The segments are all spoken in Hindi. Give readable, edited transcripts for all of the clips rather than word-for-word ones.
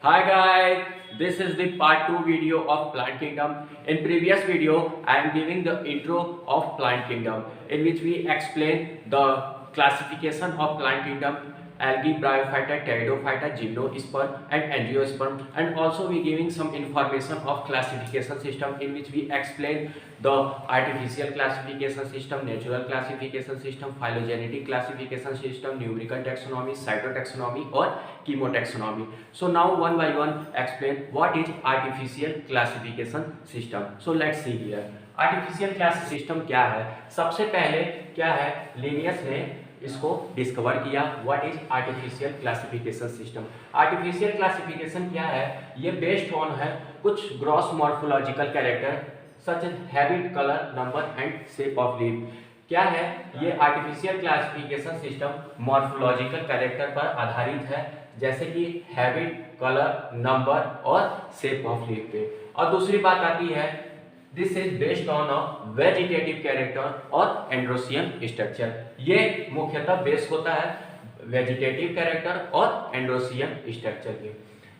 Hi guys, this is the part 2 video of Plant Kingdom. In previous video, I am giving the intro of Plant Kingdom in which we explain the classification of Plant Kingdom, algae, bryophyta, pteridophyta, gymnosperm and angiosperm, and also we giving some information of classification system in which we explain the artificial classification system, natural classification system, phylogenetic classification system, numerical taxonomy, cytotaxonomy or chemotaxonomy. So now one by one explain what is artificial classification system. So let's see here. Artificial class system क्या है? सबसे पहले क्या है, लिनियस ने इसको डिस्कवर किया. What is artificial classification system? Artificial classification क्या है? ये बेस्ड ऑन है कुछ gross morphological character such as habit, colour, number and shape of leaf. क्या है ये artificial classification system? Morphological character पर आधारित है, जैसे कि हैबिट, कलर, नंबर और शेप ऑफ लीफ पे. और दूसरी बात आती है, this is based on a vegetative character और एंड्रोसियन स्ट्रक्चर. ये मुख्यतः बेस होता है वेजिटेटिव कैरेक्टर और एंड्रोसियन स्ट्रक्चर की.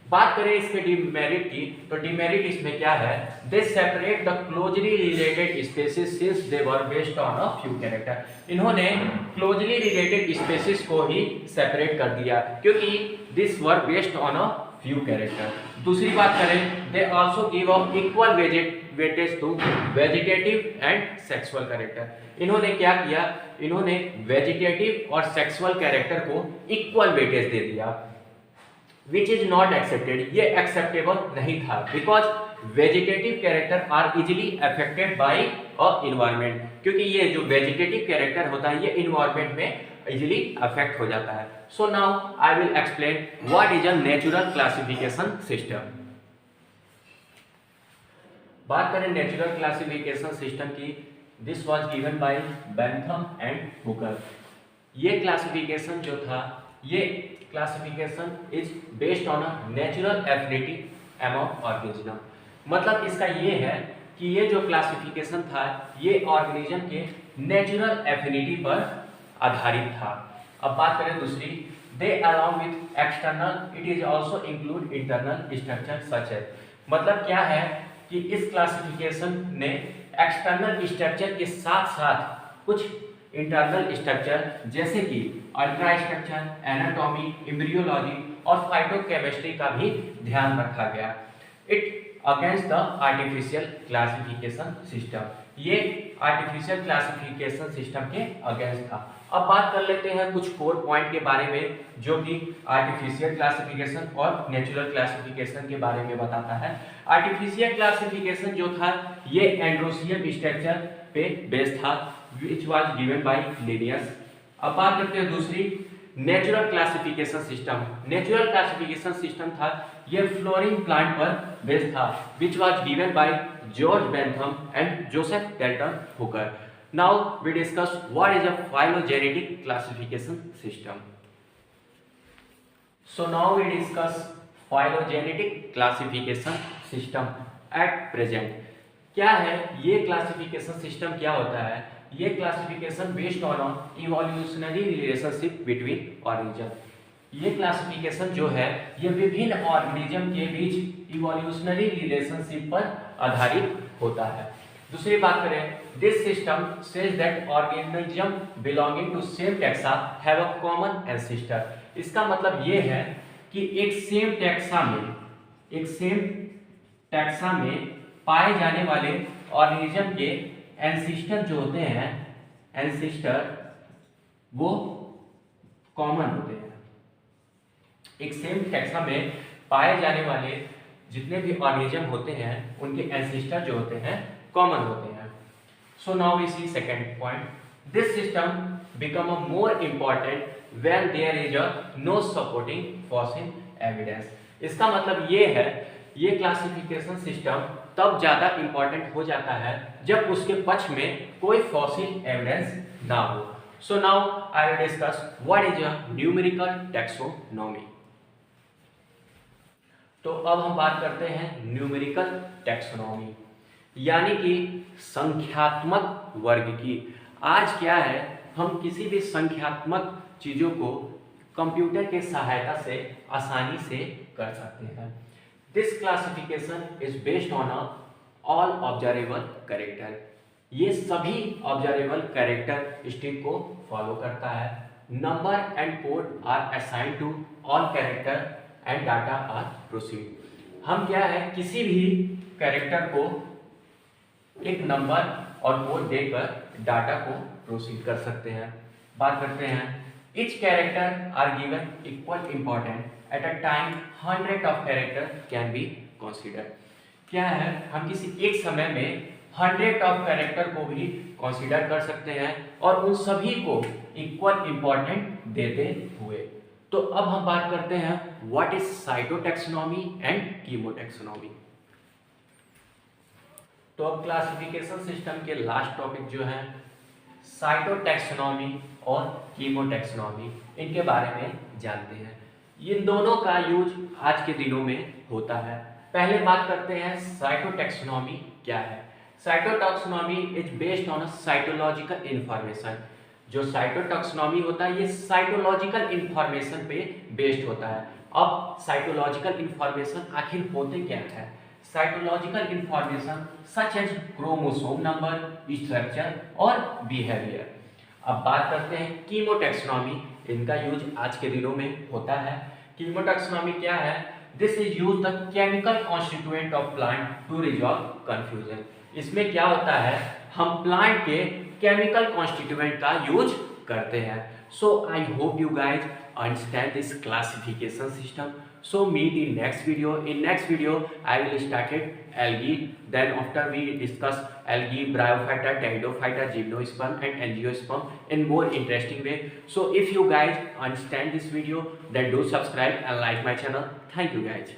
बात करें इसके डिमेरिट की, तो डिमेरिट इसमें क्या है? They separate the closely related species since they were based on a few character. इन्होंने क्लोजली रिलेटेड स्पेसीज को ही सेपरेट कर दिया क्योंकि this were based on a few character. दूसरी बात करें, they also give a equal weightage to vegetative and sexual character. इन्होंने क्या किया? इन्होंने वेजिटेटिव और सेक्सुअल कैरेक्टर को इक्वल वेटेज दे दिया, विच इज नॉट एक्सेप्टेड. ये एक्सेप्टेबल नहीं था because vegetative character are easily affected by a environment. क्योंकि ये जो वेजिटेटिव कैरेक्टर होता है ये इन्वायरमेंट में इजिली अफेक्ट हो जाता है. So now I will explain what is a natural classification system. बात करें नेचुरल क्लासिफिकेशन सिस्टम की, this was given by Bentham and Hooker. ये क्लासिफिकेशन जो था, ये classification is based on a natural affinity among organism. मतलब इसका ये है कि ये जो क्लासिफिकेशन था ये ऑर्गेनिज्म के नेचुरल एफिनिटी पर आधारित था. अब बात करें दूसरी, they along with external it is also include internal structure such as. मतलब क्या है कि इस क्लासिफिकेशन ने एक्सटर्नल स्ट्रक्चर के साथ साथ कुछ इंटरनल स्ट्रक्चर जैसे कि अल्ट्रा स्ट्रक्चर, एनाटॉमी, एम्ब्रियोलॉजी और फाइटोकेमिस्ट्री का भी ध्यान रखा गया. It against the artificial classification system. ये आर्टिफिशियल क्लासिफिकेशन सिस्टम के अगेंस्ट था. अब बात कर लेते हैं कुछ कोर पॉइंट के बारे में जो कि आर्टिफिशियल क्लासिफिकेशन और नेचुरल क्लासिफिकेशन के बारे में बताता है. आर्टिफिशियल क्लासिफिकेशन जो था ये एंड्रोसियन स्ट्रक्चर पे बेस्ड था, which was given by Linnaeus. अब बात करते हैं दूसरी, natural classification system. Natural classification system था ये फ्लोरिंग प्लांट पर बेस्ड था, which was given by George Bentham and Joseph Dalton Hooker. Now we discuss what is a phylogenetic classification system. So now we discuss phylogenetic classification system at present. क्या है ये क्लासिफिकेशन सिस्टम? क्या होता है ये classification? Based on evolutionary relationship between organism. ये क्लासिफिकेशन जो है ये विभिन्न ऑर्गेनिज्म के बीच इवोल्यूशनरी रिलेशनशिप पर आधारित होता है. दूसरी बात करें, this system says that organism belonging to same taxa have a common ancestor. इसका मतलब ये है कि एक सेम टैक्सा में पाए जाने वाले ऑर्गेनिज्म के एंसेस्टर जो होते हैं, एंसेस्टर वो कॉमन होते हैं. एक सेम टैक्सा में पाए जाने वाले जितने भी ऑर्गेनिज्म होते हैं उनके एंसेस्टर जो होते हैं कॉमन होते हैं. So now we see second point, this system become a more important when there is a no supporting fossil evidence. इसका मतलब ये है ये क्लासिफिकेशन सिस्टम तब ज्यादा इंपॉर्टेंट हो जाता है जब उसके पक्ष में कोई फॉसिल एविडेंस ना हो. So now I will discuss what is a numerical taxonomy. तो अब हम बात करते हैं न्यूमेरिकल टैक्सोनॉमी यानी कि संख्यात्मक वर्ग की. आज क्या है, हम किसी भी संख्यात्मक चीजों को कंप्यूटर के सहायता से आसानी से कर सकते हैं। This classification is based on all observable character. ये सभी ऑब्जर्वेबल कैरेक्टरिस्टिक को फॉलो करता है। Number and code are assigned to all character and data are proceed. हम क्या है, किसी भी कैरेक्टर को एक नंबर और कोड देकर डाटा को प्रोसीड कर सकते हैं। बात करते हैं, each character are given equal important at a time 100 of character can be considered। क्या है, हम किसी एक समय में 100 ऑफ कैरेक्टर को भी कंसीडर कर सकते हैं और उन सभी को इक्वल इंपॉर्टेंट देते हुए। तो अब हम बात करते हैं व्हाट इज साइटोटैक्सोनॉमी एंड कीमोटैक्सोनॉमी। तो अब क्लासिफिकेशन सिस्टम के लास्ट टॉपिक जो है साइटोटैक्सोनॉमी और कीमोटैक्सोनॉमी, इनके बारे में जानते हैं। ये दोनों का यूज आज के दिनों में होता है। पहले बात करते हैं साइटोटैक्सोनॉमी क्या है। Cytotaxonomy is based on cytological information. जो साइटोटैक्सोनॉमी होता है ये साइटोलॉजिकल इंफॉर्मेशन पे बेस्ड होता है। अब साइटोलॉजिकल इंफॉर्मेशन आखिर होते क्या है? Cytological information such as chromosome number, structure और बिहेवियर। अब बात करते हैं कीमोटैक्सोनॉमी, इनका यूज आज के दिनों में होता है। कीमोटैक्सोनॉमी क्या है? This is use the chemical constituent of plant to resolve confusion. इसमें क्या होता है, हम प्लांट के केमिकल कॉन्स्टिट्यूएंट का यूज करते हैं। So I hope you guys understand this classification system. So meet in next video. In next video I will start it algae, then after we discuss algae, bryophyta, pteridophyta, gymnosperm and angiosperm in more interesting way. So if you guys understand this video, then do subscribe and like my channel. Thank you guys.